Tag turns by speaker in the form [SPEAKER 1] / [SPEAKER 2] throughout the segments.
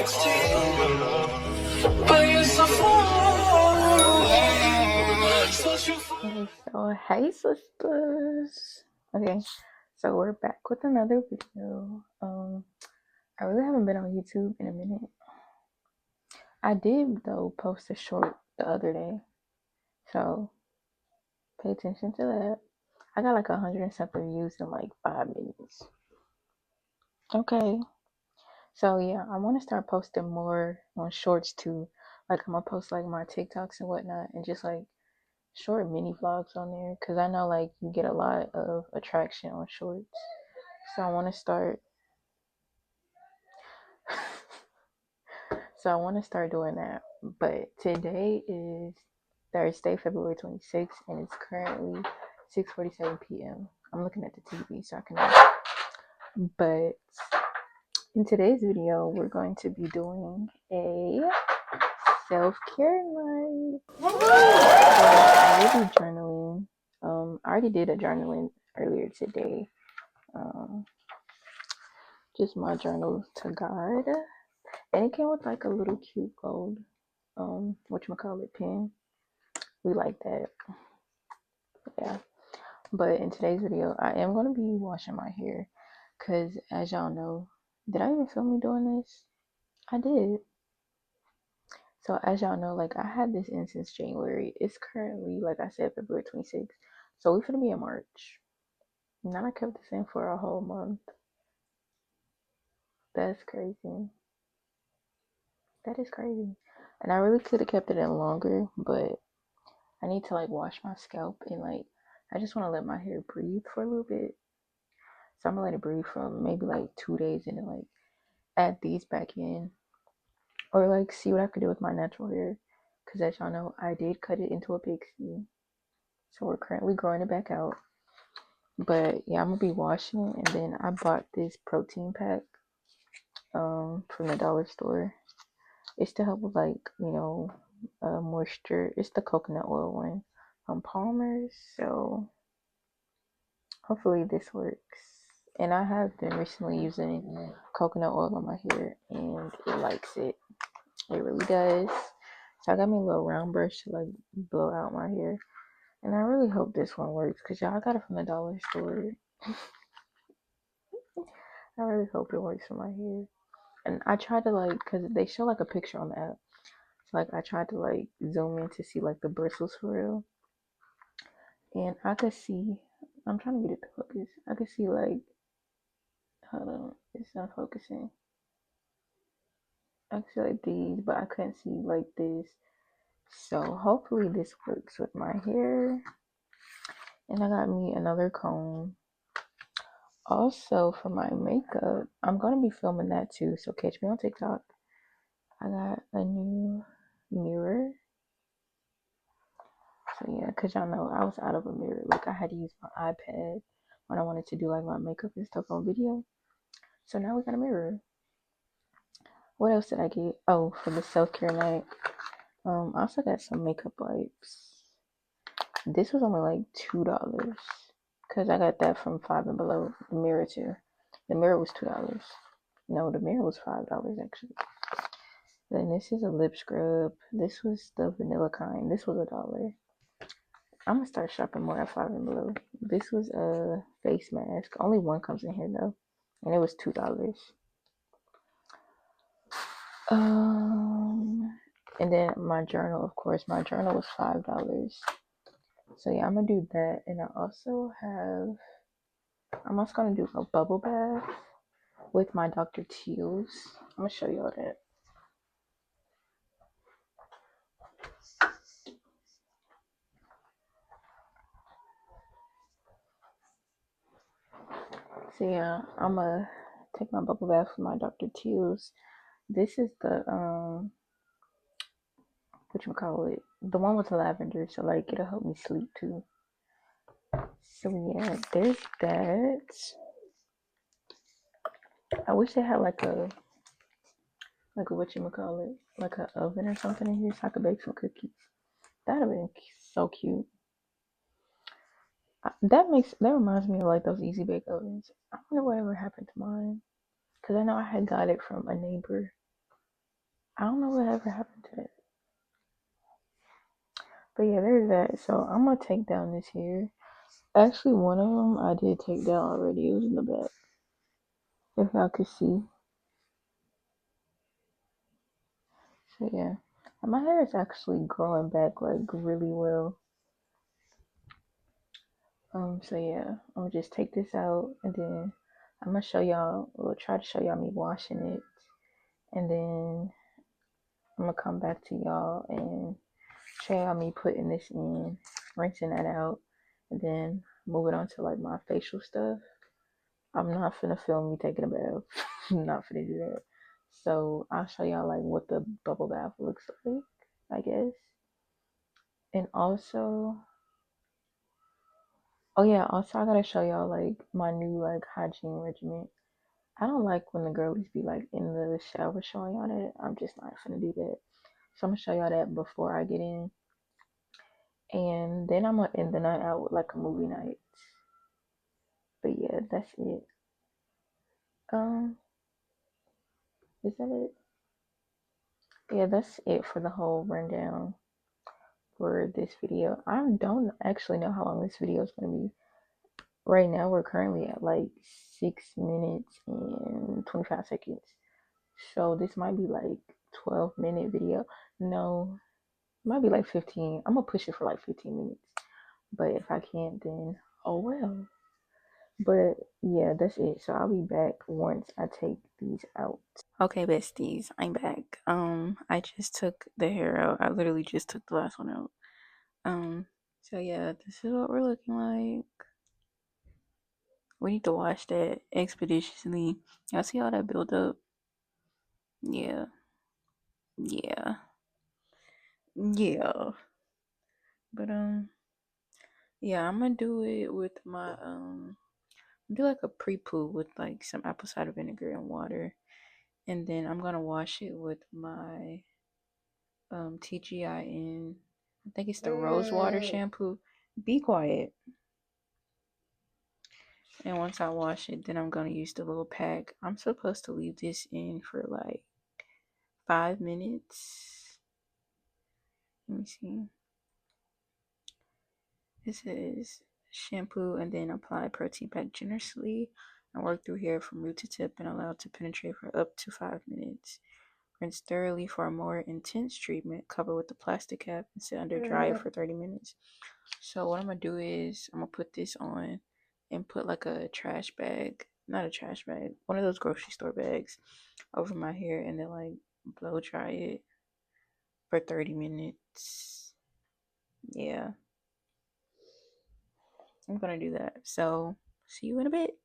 [SPEAKER 1] Okay, so hey sisters. Okay, so we're back with another video. I really haven't been on YouTube in a minute. I did though post a short the other day, so pay attention to that. I got like 100 and something views in like 5 minutes. Okay, so yeah, I want to start posting more on shorts too. Like I'm gonna post like my TikToks and whatnot, and just like short mini vlogs on there, because I know like you get a lot of attraction on shorts. So I want to start. So I want to start doing that. But today is Thursday, February 26th, and it's currently 6:47 p.m. I'm looking at the TV so I can know. But in today's video, we're going to be doing a self-care night. So I will be journaling. I already did a journaling earlier today. Just my journal to God. And it came with like a little cute gold whatchamacallit pen. We like that. Yeah. But in today's video, I am going to be washing my hair. Because as y'all know, did I even film me doing this? I did. So as y'all know, like I had this in since January. It's currently, like I said, February 26th. So we're gonna be in March. Now I kept this in for a whole month. That's crazy. That is crazy. And I really could have kept it in longer, but I need to like wash my scalp and like I just want to let my hair breathe for a little bit. So I'm gonna let it breathe from maybe like 2 days and then like add these back in, or like see what I could do with my natural hair. Cause as y'all know, I did cut it into a pixie, so we're currently growing it back out. But yeah, I'm gonna be washing it, and then I bought this protein pack from the dollar store. It's to help with like moisture. It's the coconut oil one from Palmer's. So hopefully this works. And I have been recently using coconut oil on my hair, and it likes it. It really does. So I got me a little round brush to like blow out my hair. And I really hope this one works, because y'all got it from the dollar store. I really hope it works for my hair. And I tried to like, because they show like a picture on the app. So like I tried to like zoom in to see like the bristles for real. And I could see, I'm trying to get it to focus. I could see like, hold on, it's not focusing. I could see like these, but I couldn't see like this. So hopefully this works with my hair. And I got me another comb. Also for my makeup, I'm gonna be filming that too, so catch me on TikTok. I got a new mirror. So yeah, cause y'all know I was out of a mirror. Like I had to use my iPad when I wanted to do like my makeup and stuff on video. So now we got a mirror. What else did I get? Oh, for the self-care night. I also got some makeup wipes. This was only like $2. Cause I got that from Five and Below. The mirror too. The mirror was $2. No, the mirror was $5 actually. Then this is a lip scrub. This was the vanilla kind. This was $1. I'm gonna start shopping more at Five and Below. This was a face mask. Only one comes in here though, and it was $2. And then my journal, of course, my journal was $5. So yeah, I'm gonna do that, and I'm also gonna do a bubble bath with my Dr. Teal's. I'm gonna show y'all that. So yeah, I'm gonna take my bubble bath with my Dr. Teal's. This is the whatchamacallit, the one with the lavender, so like it'll help me sleep too. So yeah, there's that. I wish they had like a whatchamacallit, like an oven or something in here so I could bake some cookies. That'd have been so cute. That reminds me of like those easy bake ovens. I wonder whatever happened to mine, because I know I had got it from a neighbor. I don't know whatever happened to it. But yeah, there's that. So I'm gonna take down this here. Actually, one of them I did take down already. It was in the back. If y'all could see. So yeah. And my hair is actually growing back like really well. So yeah, I'm gonna just take this out and then I'm gonna show y'all, we'll try to show y'all me washing it. And then I'm gonna come back to y'all and show y'all me putting this in, rinsing that out, and then moving on to like my facial stuff. I'm not finna film me taking a bath. I'm not finna do that. So I'll show y'all like what the bubble bath looks like, I guess. And also, oh yeah, also I gotta show y'all like my new like hygiene regimen. I don't like when the girlies be like in the shower showing y'all that. I'm just not finna do that. So I'm gonna show y'all that before I get in. And then I'm gonna end the night out with like a movie night. But yeah, that's it. Um, is that it? Yeah, that's it for the whole rundown for this video. I don't actually know how long this video is gonna be. Right now we're currently at like 6 minutes and 25 seconds. So this might be like 12-minute video. No, it might be like 15. I'm gonna push it for like 15 minutes. But if I can't, then oh well. But yeah, that's it. So I'll be back once I take these out. Okay, besties, I'm back. I just took the hair out. I literally just took the last one out. So yeah, this is what we're looking like. We need to wash that expeditiously. Y'all see all that build up? Yeah. Yeah. Yeah. But yeah, I'm gonna do it with my do like a pre-poo with like some apple cider vinegar and water. And then I'm gonna wash it with my TGIN. I think it's the rose water shampoo. Be quiet. And once I wash it, then I'm gonna use the little pack. I'm supposed to leave this in for like 5 minutes. Let me see. This is shampoo and then apply protein pack generously and work through hair from root to tip and allow it to penetrate for up to 5 minutes. Rinse thoroughly for a more intense treatment. Cover with the plastic cap and sit under dryer for 30 minutes. So what I'm gonna do is I'm gonna put this on and put like a trash bag, not a trash bag, one of those grocery store bags over my hair and then like blow dry it for 30 minutes. Yeah, I'm gonna do that. So see you in a bit.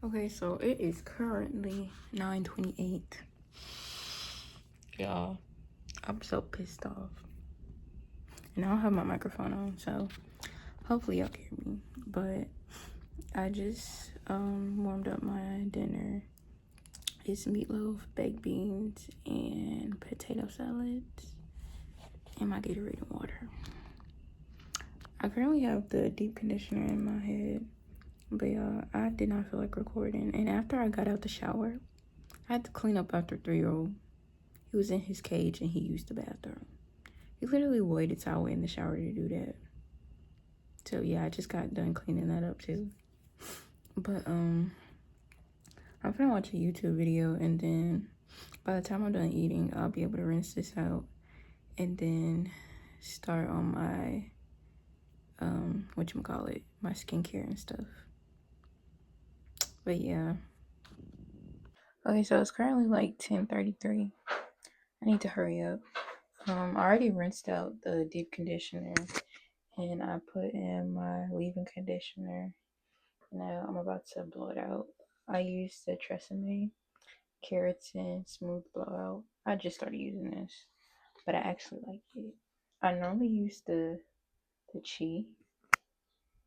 [SPEAKER 1] Okay, so it is currently 9:28. Y'all, I'm so pissed off. And I don't have my microphone on, so hopefully y'all can hear me. But I just warmed up my dinner. It's meatloaf, baked beans, and potato salads, and my Gatorade and water. I currently have the deep conditioner in my head, but I did not feel like recording. And after I got out the shower, I had to clean up after 3-year-old. He was in his cage and he used the bathroom. He literally waited till I went in the shower to do that. So yeah, I just got done cleaning that up too. But I'm gonna watch a YouTube video and then by the time I'm done eating, I'll be able to rinse this out and then start on my whatchamacallit, my skincare and stuff. But yeah. Okay, so it's currently like 10:33. I need to hurry up. I already rinsed out the deep conditioner and I put in my leave-in conditioner. Now I'm about to blow it out. I used the Tresemme Keratin Smooth Blowout. I just started using this, but I actually like it. I normally use the Chi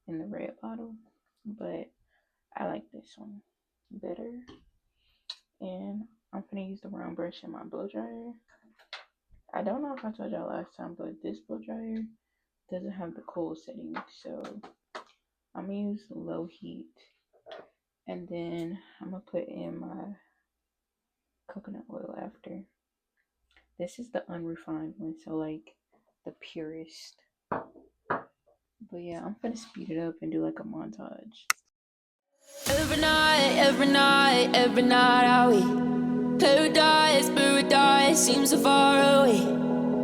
[SPEAKER 1] in the red bottle, but I like this one better. And I'm gonna use the round brush in my blow dryer. I don't know if I told y'all last time, but this blow dryer doesn't have the cool setting, so I'm gonna use low heat, and then I'm gonna put in my coconut oil after. This is the unrefined one, so like the purest. But yeah, I'm gonna speed it up and do like a montage. Every night are we paradise seems so far away.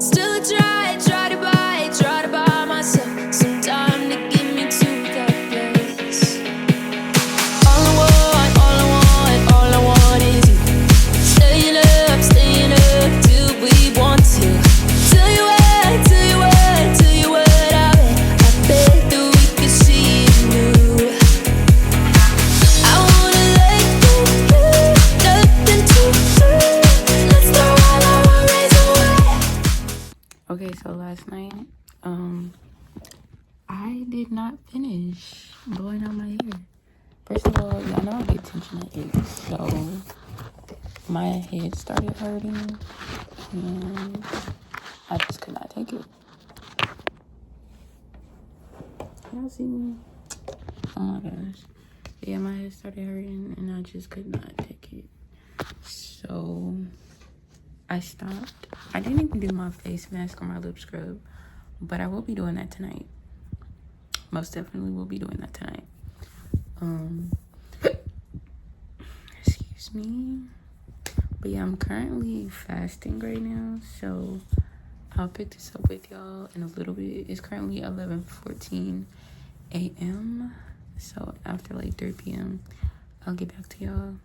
[SPEAKER 1] Still I try to buy myself some time to get me to that place. All I want is you. Staying up till we want to. Tell you what, I bet that we could see it new. I wanna let go, nothing to lose. Let's throw all our worries away. Okay, so last night, I did not finish blowing out my hair. First of all, y'all know I get tension headaches, so my head started hurting, and I just could not take it. Y'all see me? Oh my gosh. Yeah, my head started hurting, and I just could not take it. So I stopped. I didn't even do my face mask or my lip scrub, but I will be doing that tonight. Most definitely will be doing that tonight. Excuse me. But yeah, I'm currently fasting right now, so I'll pick this up with y'all in a little bit. It's currently 11:14 a.m. So after like 3 p.m., I'll get back to y'all.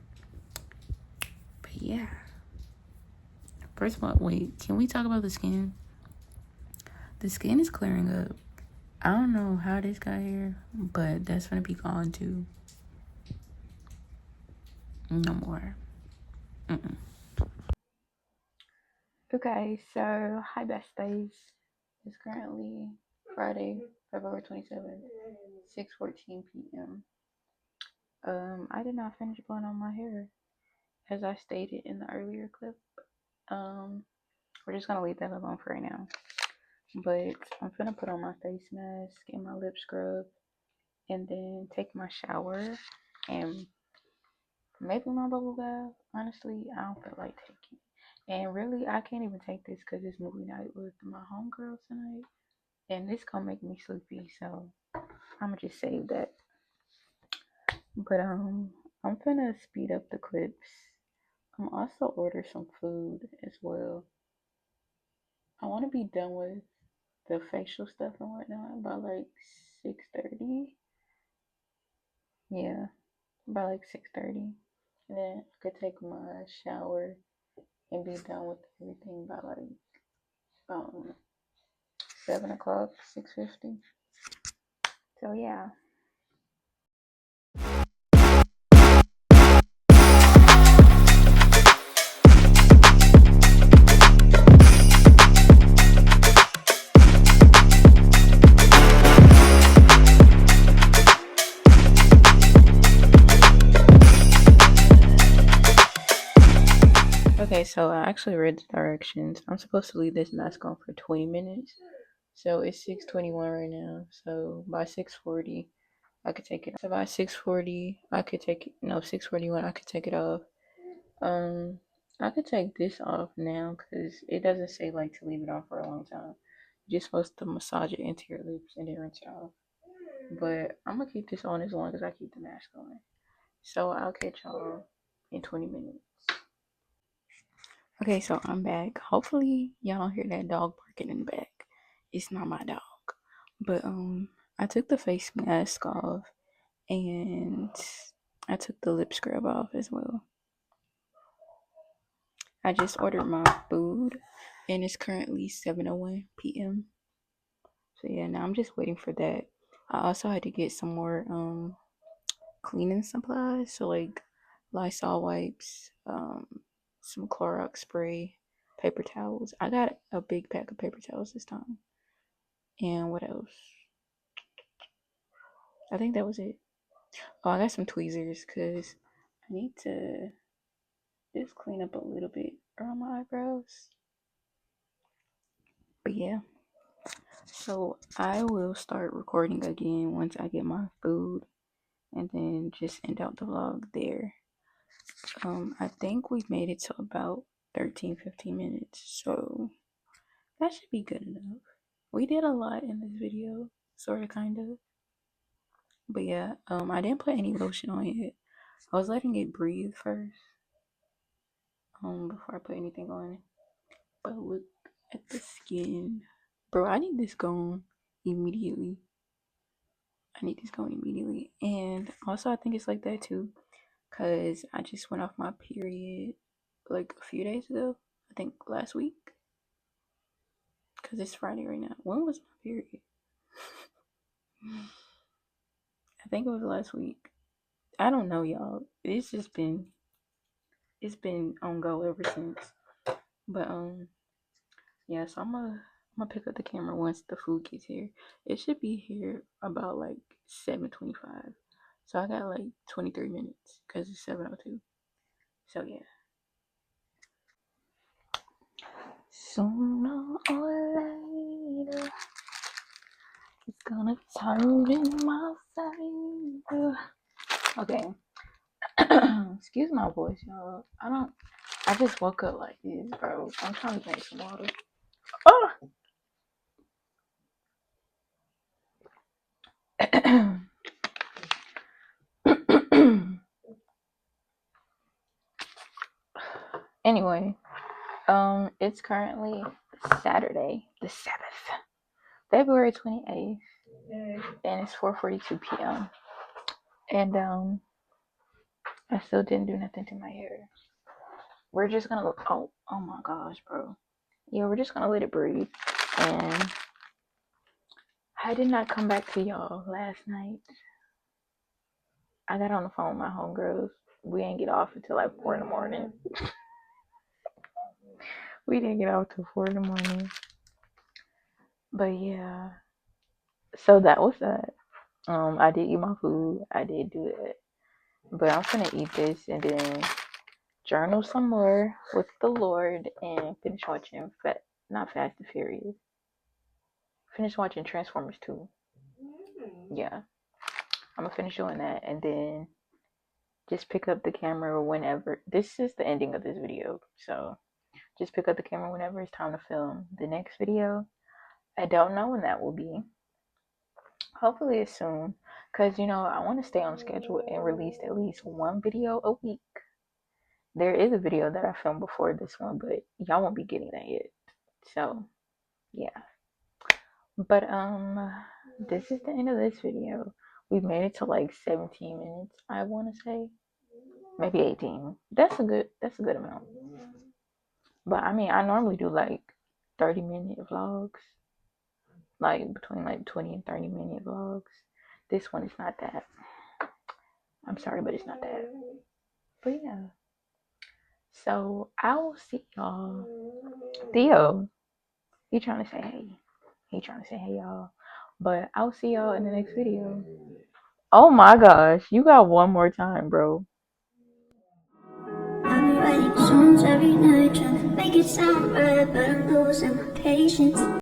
[SPEAKER 1] But yeah. First of all, wait, can we talk about the skin? The skin is clearing up. I don't know how this got here, but that's gonna be gone too. No more. Okay, so hi besties. It's currently Friday, February 27th, 6:14 p.m. I did not finish blowing on my hair, as I stated in the earlier clip. We're just gonna leave that alone for right now. But I'm gonna put on my face mask and my lip scrub, and then take my shower and maybe my bubble bath. Honestly, I don't feel like taking it. And really, I can't even take this because it's movie night with my homegirls tonight, and this gonna make me sleepy. So I'm gonna just save that. But I'm gonna speed up the clips. I'm also order some food as well. I want to be done with the facial stuff and whatnot by like 6:30. Yeah, by like 6:30. And then I could take my shower and be done with everything by like 7 o'clock, 6:50. So yeah. Okay, so I actually read the directions. I'm supposed to leave this mask on for 20 minutes. So it's 6:21 right now. So by 6:40, I could take it. So by 6:40, I could take it. No, 6:41, I could take it off. I could take this off now because it doesn't say like to leave it on for a long time. You're just supposed to massage it into your lips and then rinse it off. But I'm gonna keep this on as long as I keep the mask on. So I'll catch y'all in 20 minutes. Okay, so I'm back. Hopefully y'all don't hear that dog barking in the back. It's not my dog. But I took the face mask off and I took the lip scrub off as well. I just ordered my food and it's currently 7:01 p.m. So yeah, now I'm just waiting for that. I also had to get some more cleaning supplies, so like Lysol wipes, some Clorox spray, paper towels. I got a big pack of paper towels this time. And what else? I think that was it. Oh, I got some tweezers because I need to just clean up a little bit around my eyebrows. But yeah. So I will start recording again once I get my food and then just end out the vlog there. I think we've made it to about 13-15 minutes, so that should be good enough. We did a lot in this video, sort of, kind of. But yeah, I didn't put any lotion on it. I was letting it breathe first, before I put anything on it. But look at the skin. Bro, I need this gone immediately. And also, I think it's like that too, because I just went off my period like a few days ago. I think last week. Because it's Friday right now. When was my period? I think it was last week. I don't know, y'all. It's been on go ever since. But yeah, so I'm gonna pick up the camera once the food gets here. It should be here about like 7:25. So I got like 23 minutes because it's 7:02. So yeah. Sooner or later, it's gonna turn in my favor. Okay. Excuse my voice, y'all. I just woke up like this, bro. I'm trying to drink some water. Oh! Anyway, it's currently Saturday, the 7th, February 28th, and it's 4:42 p.m. And I still didn't do nothing to my hair. We're just gonna oh my gosh, bro. Yeah, we're just gonna let it breathe. And I did not come back to y'all last night. I got on the phone with my homegirls. We didn't get off until like 4 in the morning. We didn't get off till 4 in the morning. But yeah. So that was that. I did eat my food. I did do it. But I'm gonna eat this and then journal some more with the Lord and finish watching not Fast and Furious. Finish watching Transformers 2. Yeah. I'm gonna finish doing that and then just pick up the camera whenever. This is the ending of this video. So just pick up the camera whenever it's time to film the next video. I don't know when that will be. Hopefully it's soon. Because, I want to stay on schedule and release at least one video a week. There is a video that I filmed before this one, but y'all won't be getting that yet. So, yeah. But, this is the end of this video. We've made it to like 17 minutes, I want to say. Maybe 18. That's a good amount. But, I mean, I normally do like 30-minute vlogs. Like, between like 20 and 30-minute vlogs. This one is not that. I'm sorry, but it's not that. But yeah. So I will see y'all. Theo, he trying to say hey. He trying to say hey, y'all. But I'll see y'all in the next video. Oh my gosh, you got one more time, bro. I've been writing songs every night, trying to make it sound right, but I'm losing my patience.